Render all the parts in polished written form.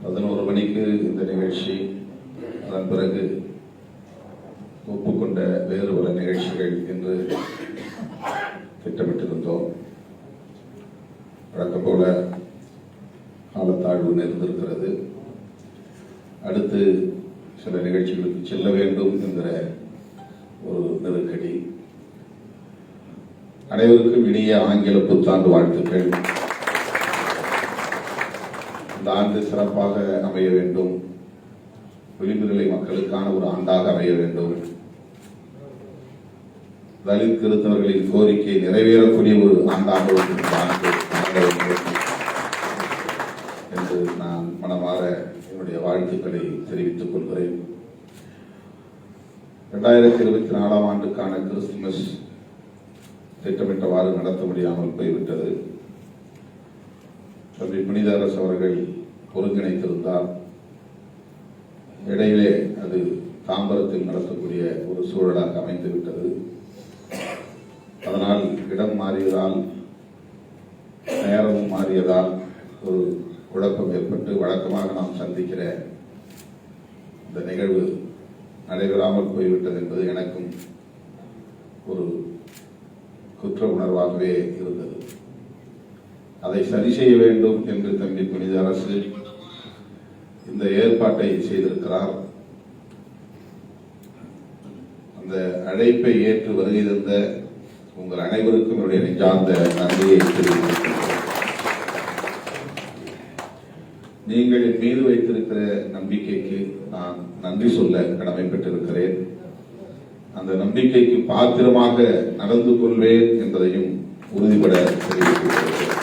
11 மணிக்கு இந்த நிகழ்ச்சி, அதன் பிறகு ஒப்புக்கொண்ட வேறு பல நிகழ்ச்சிகள் என்று திட்டமிட்டிருந்தோம். வழக்கம் போல காலத்தாழ்வு நேர்ந்திருக்கிறது. அடுத்து சில நிகழ்ச்சிகளுக்கு செல்ல வேண்டும் என்கிற ஒரு நெருக்கடி. அனைவருக்கும் இனிய ஆங்கில புத்தாண்டு வாழ்த்துக்கள். இந்த ஆண்டு சிறப்பாக அமைய வேண்டும், விளிம்பு நிலை மக்களுக்கான ஒரு ஆண்டாக அமைய வேண்டும், தலித் கிறிஸ்தவர்களின் கோரிக்கை நிறைவேறக்கூடிய ஒரு ஆண்டாக என்று நான் மனமாற என்னுடைய வாழ்த்துக்களை தெரிவித்துக் கொள்கிறேன். 2024 ஆண்டுக்கான கிறிஸ்துமஸ் திட்டமிட்டவாறு நடத்த முடியாமல் போய்விட்டது. தம்பி புனித அரசு அவர்கள் ஒருங்கிணைத்திருந்தார். இடையிலே அது தாம்பரத்தில் நடத்தக்கூடிய ஒரு சூழலாக அமைந்துவிட்டது. அதனால் இடம் மாறியதால், நேரமும் மாறியதால் ஒரு குழப்பம் ஏற்பட்டு வழக்கமாக நாம் சந்திக்கிற இந்த நிகழ்வு நடைபெறாமல் போய்விட்டது என்பது எனக்கும் ஒரு குற்ற உணர்வாகவே இருந்தது. அதை சரி செய்ய வேண்டும் என்று தம்பி புனித அரசு இந்த ஏற்பாட்டை செய்திருக்கிறார். அந்த அழைப்பை ஏற்று வருகை தந்த உங்கள் அனைவருக்கும் என்னுடைய நெஞ்சார்ந்த நன்றியை தெரிவித்திருக்கிறேன். நீங்கள் என் மீது வைத்திருக்கிற நம்பிக்கைக்கு நான் நன்றி சொல்ல கடமைப்பட்டிருக்கிறேன். அந்த நம்பிக்கைக்கு பாத்திரமாக நடந்து கொள்வேன் என்பதையும் உறுதிபட தெரிவித்திருக்கிறேன்.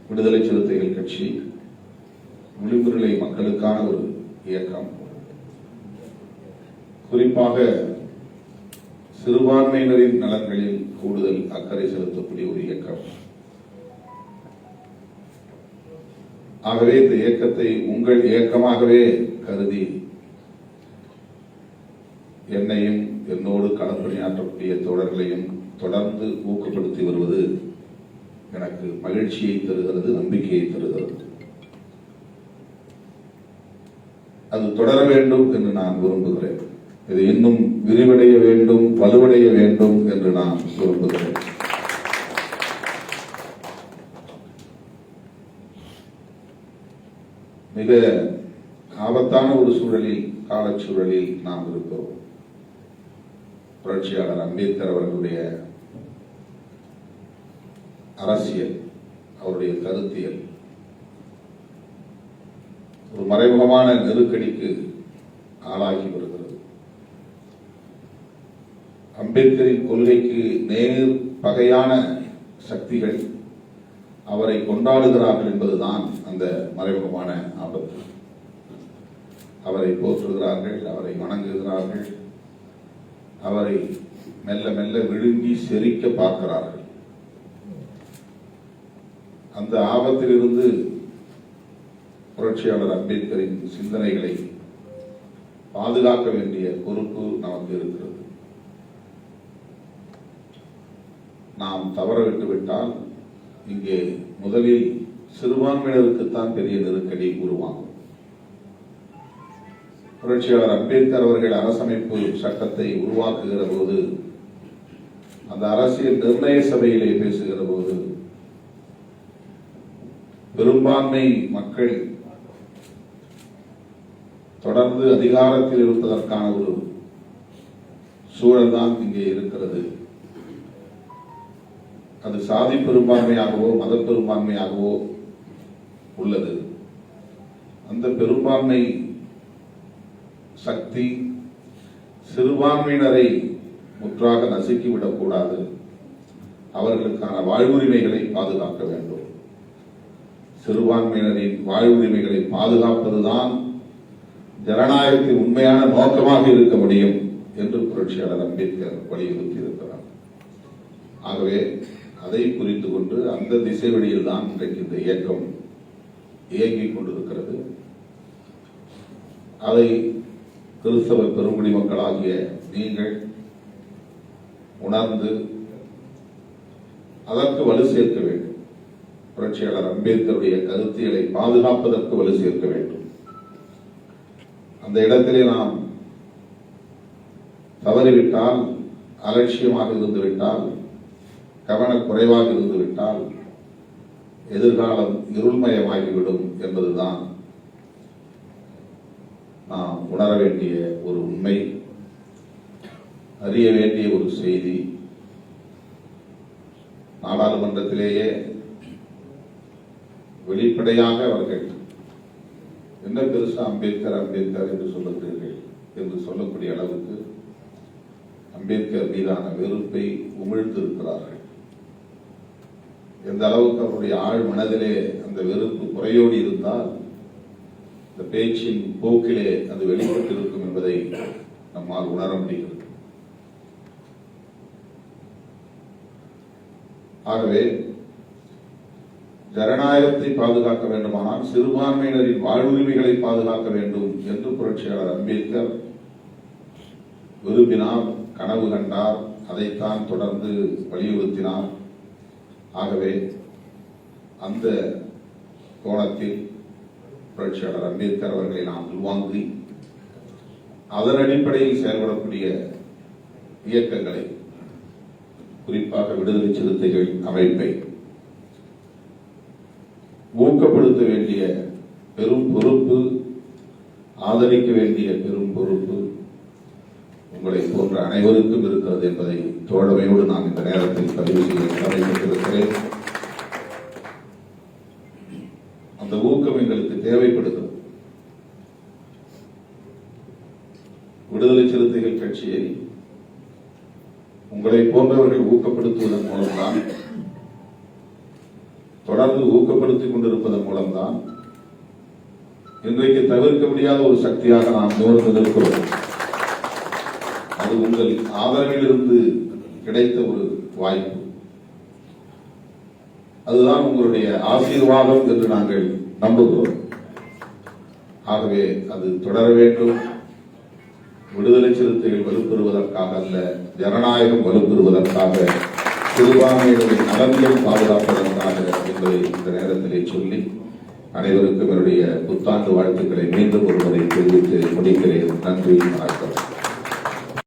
விடுதலை சிறுத்தைகள் கட்சி விளிம்பு நிலை மக்களுக்கான ஒரு இயக்கம். குறிப்பாக சிறுபான்மையினரின் நலன்களில் கூடுதல் அக்கறை செலுத்தக்கூடிய ஒரு இயக்கம். ஆகவே இந்த இயக்கத்தை உங்கள் இயக்கமாகவே கருதி என்னையும் என்னோடு களப்பணியாற்றக்கூடிய தோழர்களையும் தொடர்ந்து ஊக்கப்படுத்தி வருவது எனக்கு மகிழ்ச்சியை தருகிறது, நம்பிக்கையை தருகிறது. அது தொடர வேண்டும் என்று நான் விரும்புகிறேன். இது இன்னும் விரிவடைய வேண்டும், வலுவடைய வேண்டும் என்று நான் விரும்புகிறேன். மிக ஆபத்தான ஒரு சூழலில், காலச்சூழலில் நாம் இருக்கிறோம். புரட்சியாளர் அம்பேத்கர் அவர்களுடைய அரசியல், அவருடைய கருத்தியல் ஒரு மறைமுகமான நெருக்கடிக்கு ஆளாகி வருகிறது. அம்பேத்கரின் கொள்கைக்கு நேர் பகையான சக்திகள் அவரை கொண்டாடுகிறார்கள் என்பதுதான் அந்த மறைமுகமான ஆபத்து. அவரை போற்றுகிறார்கள், அவரை வணங்குகிறார்கள், அவரை மெல்ல மெல்ல விழுங்கி செரிக்க பார்க்கிறார்கள். அந்த ஆபத்திலிருந்து புரட்சியாளர் அம்பேத்கரின் சிந்தனைகளை பாதுகாக்க வேண்டிய பொறுப்பு நமக்கு இருக்கிறது. நாம் தவற விட்டுவிட்டால் இங்கே முதலில் சிறுபான்மையினருக்குத்தான் பெரிய நெருக்கடி உருவாகும். புரட்சியாளர் அம்பேத்கர் அவர்கள் அரசமைப்பு சட்டத்தை உருவாக்குகிற போது, அந்த அரசியல் நிர்ணய சபையிலே பேசுகிற போது, பெரும்பான்மை மக்கள் தொடர்ந்து அதிகாரத்தில் இருப்பதற்கான ஒரு சூழல் தான் இங்கே இருக்கிறது. அது சாதி பெரும்பான்மையாகவோ மத பெரும்பான்மையாகவோ உள்ளது. அந்த பெரும்பான்மை சக்தி சிறுபான்மையினரை முற்றாக நசுக்கிவிடக்கூடாது. அவர்களுக்கான வாழ்வுரிமைகளை பாதுகாக்க வேண்டும். சிறுபான்மையினரின் வாழ்வுரிமைகளை பாதுகாப்பதுதான் ஜனநாயகத்தின் உண்மையான நோக்கமாக இருக்க முடியும் என்று புரட்சியாளர் அம்பேத்கர் வலியுறுத்தி இருக்கிறார். ஆகவே அதை புரிந்து கொண்டு அந்த திசை வழியில் தான் இன்றைக்கு இந்த இயக்கம் இயங்கிக் கொண்டிருக்கிறது. அதை கிறிஸ்தவ பெருங்குடி மக்களாகிய நீங்கள் உணர்ந்து அதற்கு வலு சேர்க்க வேண்டும். புரட்சியாளர் அம்பேத்கருடைய கருத்தியலை பாதுகாப்பதற்கு வலு சேர்க்க வேண்டும். அந்த இடத்திலே நாம் தவறிவிட்டால், அலட்சியமாக இருந்துவிட்டால், கவனக்குறைவாக இருந்துவிட்டால் எதிர்காலம் இருள்மயமாகிவிடும் என்பதுதான் நாம் உணர வேண்டிய ஒரு உண்மை, அறிய வேண்டிய ஒரு செய்தி. நாடாளுமன்றத்திலேயே வெளிப்படையாக அவர்கள் என்ன பெருசா அம்பேத்கர் அம்பேத்கர் என்று சொல்லுகிறீர்கள் என்று சொல்லக்கூடிய அளவுக்கு அம்பேத்கர் மீதான வெறுப்பை உமிழ்ந்திருக்கிறார்கள். எந்த அளவுக்கு அவருடைய ஆழ் மனதிலே அந்த வெறுப்பு குறையோடி இருந்தால் இந்த பேச்சின் போக்கிலே அது வெளிப்பட்டிருக்கும் என்பதை நம்மால் உணர முடிகிறது. ஆகவே ஜனநாயகத்தை பாதுகாக்க வேண்டுமானால் சிறுபான்மையினரின் வாழ்வுரிமைகளை பாதுகாக்க வேண்டும் என்று புரட்சியாளர் அம்பேத்கர் விரும்பினார், கனவு கண்டார், அதைத்தான் தொடர்ந்து வலியுறுத்தினார். ஆகவே அந்த கோணத்தில் புரட்சியாளர் அம்பேத்கர் அவர்களை நாம் உள்வாங்கி அதன் அடிப்படையில் செயல்படக்கூடிய இயக்கங்களை, குறிப்பாக விடுதலை சிறுத்தைகள் அமைப்பை ஊக்கப்படுத்த வேண்டிய பெரும் பொறுப்பு, ஆதரிக்க வேண்டிய பெரும் பொறுப்பு உங்களை போன்ற அனைவருக்கும் இருக்கிறது என்பதை தோழமையோடு நான் இந்த நேரத்தில் பதிவு செய்ய கடமைப்பட்டிருக்கிறேன். அந்த ஊக்கம் எங்களுக்கு தேவைப்படுகிறது. விடுதலை சிறுத்தைகள் கட்சியை உங்களை போன்றவர்கள் ஊக்கப்படுத்துவதன் மூலம்தான், தொடர்ந்து ஊக்கப்படுத்திக் கொண்டிருப்பதன் மூலம்தான் இன்றைக்கு தவிர்க்க முடியாத ஒரு சக்தியாக நாம் நிவர்ந்து நிற்கிறோம். அது உங்கள் ஆதரவிலிருந்து கிடைத்த ஒரு வாய்ப்பு. அதுதான் உங்களுடைய ஆசீர்வாதம் என்று நாங்கள் நம்புகிறோம். ஆகவே அது தொடர வேண்டும். விடுதலை சிறுத்தைகள் வலுப்பெறுவதற்காக அல்ல, ஜனநாயகம் வலுப்பெறுவதற்காக, சிறுபான்மையினரின் நலன்கள் பாதுகாப்பதற்காக என்பதை இந்த நேரத்திலே சொல்லி அனைவருக்கும் என்னுடைய புத்தாண்டு வாழ்த்துக்களை மீண்டும் ஒருவரை தெரிவித்து முடிக்கிறேன். நன்றி.